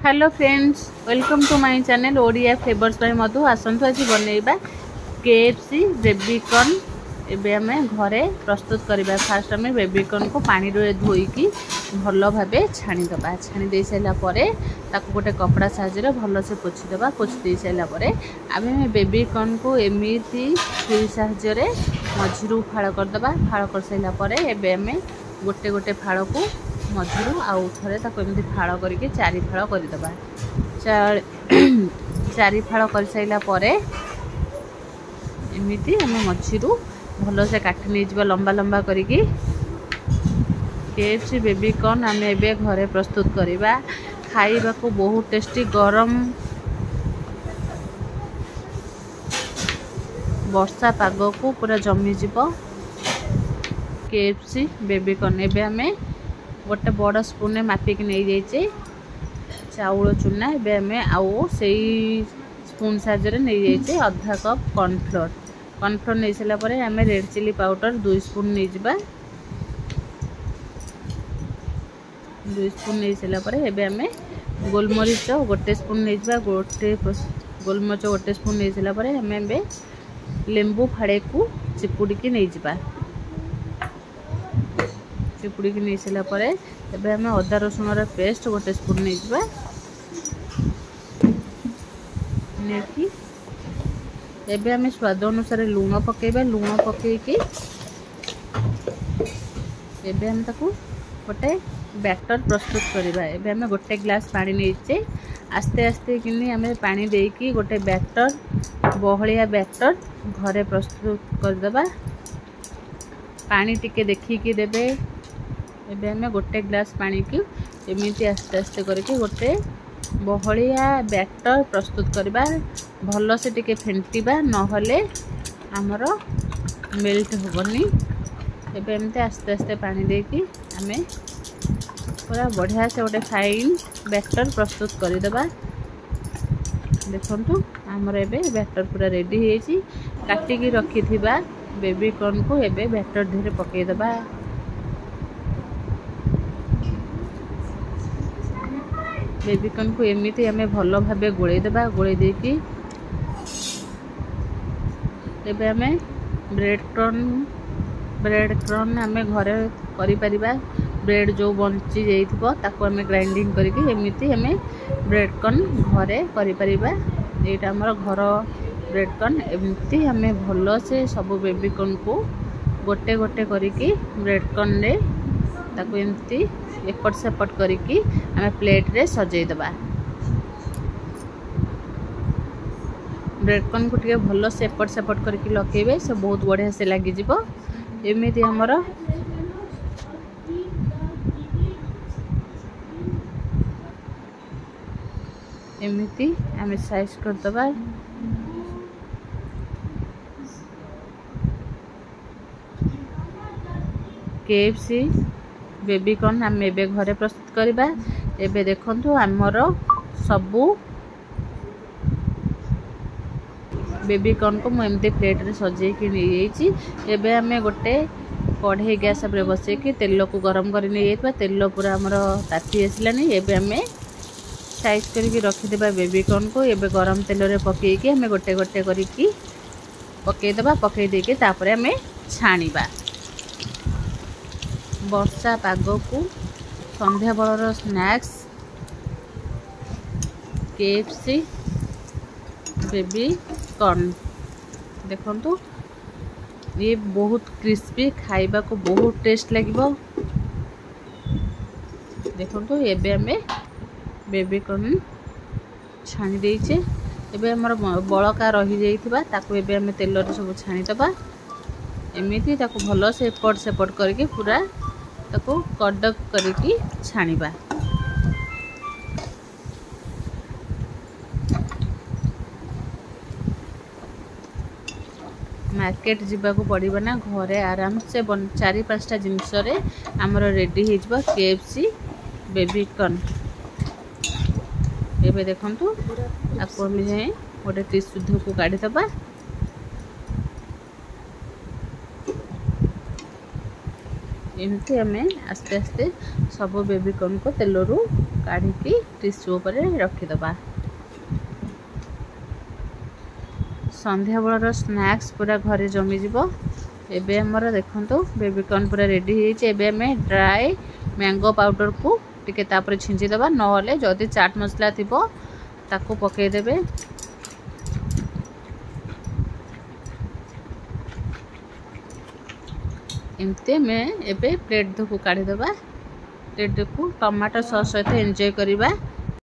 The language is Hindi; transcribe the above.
Hello friends, welcome to my channel Odia flavours by Madhu. आसतु आज बनैबा केएफसी बेबीकॉर्न। एबे हमें घरे प्रस्तुत करबा। फास्ट हमें बेबीकॉर्न को पानी रे धोईकी भल भाबे छाणी दबा। छाणी दे साइला परे ताको गोटे कपड़ा साहाय्य भल से पोछि दबा। पोछि दे साइला परे आमे बेबीकॉर्न को एमिति छुरी साहाय्य रे मझिरु फाळ कर दबा। फाळ कर साइला परे एबे हमें गोटे गोटे फाळ को मझिरु आउ थरे ताको एमती फाळ करके चारि फाळ कर दबा। चारि फाळ कर साइला परे एमिति हमें मझिरु भल से काटी नहीं जावा लंबा लंबा करके। केएफसी बेबीकॉर्न आमे एबे घरे प्रस्तुत करबा। खाइबा को बहुत टेस्टी गरम वर्षा पाग को पूरा जमी जीव केएफसी बेबीकॉर्न। एबे हमें गोटे बड़ स्पून मापिक नहीं जाइए चाउल चूना। एबे हमें आउ से स्पून साहाय्य नहीं जाइए आधा कप कॉर्नफ्लोर। कॉर्नफ्लोर नहीं सारा पर आम रेड चिली पाउडर 2 स्पून नहीं जावा। 2 स्पून नहीं सारा पर एबे हमें गोलमरीच गोटे स्पून नहीं जावा। गोटे गोलमरीच गोटे स्पून नहीं सारा पर हमें एबे लेंबू फाड़े को चिपुड़ी नहीं जावा। चिपुड़ी नहीं सारा पर एबे हमें अदा रसुण पेस्ट गोटे स्पून नहीं जावा। नहीं एबे हमें स्वाद अनुसार लुण पकेबा। लुण पकेकी एबे हम ताकू गोटे बैटर प्रस्तुत करबा। एबे हमें गोटे ग्लास पानी नहींचे आस्ते आस्ते किनी हमें पानी देकी गोटे बैटर बहलिया बैटर घरे प्रस्तुत करदबा। पानी टिके देखिकी देबे। एबे हमें गोटे ग्लास पानी की एमिति आस्ते आस्ते करके गोटे बहलिया बैटर प्रस्तुत करबा। भल से टिके फेंटिबा नहले आमर मेल्ट होबनी। एबे एमते आस्ते आस्ते पानी देकी हमें पूरा बढ़िया से गोटे फाइन बैटर प्रस्तुत करदेबा। देखंतु आमर एबे बैटर पूरा रेडी हेची। काटिकी रखिथिबा बेबीकॉर्न को एबे बैटर धीरे पकेई देबा। बेबीकॉर्न को एमिति हमें भल भाबे गोळेई देबा। गोळेई देकी एबे हमें ब्रेड क्रॉर्न हमें घरे करि परिबा। ब्रेड जो बंची जाइथिबो ताको हमें ग्राइंडिंग करके एमिति हमें ब्रेड क्रॉर्न घरे करि परिबा। एटा हमर घर ब्रेड क्रॉर्न एमिति हमें भल से सब बेबीकॉर्न को गोटे गोटे करके ब्रेड क्रॉर्न रे ताको एमिति एपट सेपट करके हमें प्लेट रे सजाई दबा। ब्रेड क्रॉर्न को टिके भल से एपट सेपट करके लखेबे से बहुत बढ़िया से लगी जिवो। एमिति हमर एमिति हमें साइज कर दबा। केएफसी बेबीकॉर्न आम एबे घरे प्रस्तुत करबा। एबे देखंतु हमर सबू बेबीकॉर्न को मुझे प्लेट रे सजे कि नहीं जाइए। एबे हमें गोटे कढ़ाई गैस पर बसे कि तेल को गरम कर नहीं जाइए। तेल पूरा हमर ताती आसलानी। एबे हमें साइज करके रखिदेबा बेबीकॉर्न को। एबे गरम तेल रे पकेकी हमें गोटे गोटे करके पकई देबा। पकई देके तापरे हमें छाणीबा। वर्षा पाग को संध्या बेलर स्नैक्स केएफसी बेबीकॉर्न। देखंतु ये बहुत क्रिस्पी खाइबा को बहुत टेस्ट लगिबो। देखंतु एबे हमें बेबीकॉर्न छाणी देइछे। एबे हमर बळका रही जाइथिबा ताको एबे हमें तेल रे सब छाणी दबा। एमिति ताको भलो से एपट सेपट करके पूरा ताको कड़क करके छाणीबा। मार्केट जीवा को पड़िबा ना, घरे आराम से 4-5टा जिनिस रे हमर रेडी हे जिवो केएफसी बेबीकॉर्न। एबे देखंतु आपको हमें गोटे टिश्यू को काढ़ी दबा। एमती हमें आस्ते आस्ते सब बेबीकॉर्न को तेल रू काढ़ी टिश्यू पर रखिदबा। संध्या बेलर स्नैक्स पूरा घरे जमी जीवो। एबे हमर देखंतु बेबीकॉर्न पूरा रेडी होइचे। एबे हमें ड्राई मैंगो पाउडर को टिके तापर छिंची दबा, नहले जदि चाट मसला थिबो ताको पके देबे। एमते में एबे प्लेट को काढ़ी दबा। प्लेट को टमाटो सॉस सहित एंजॉय करिबा।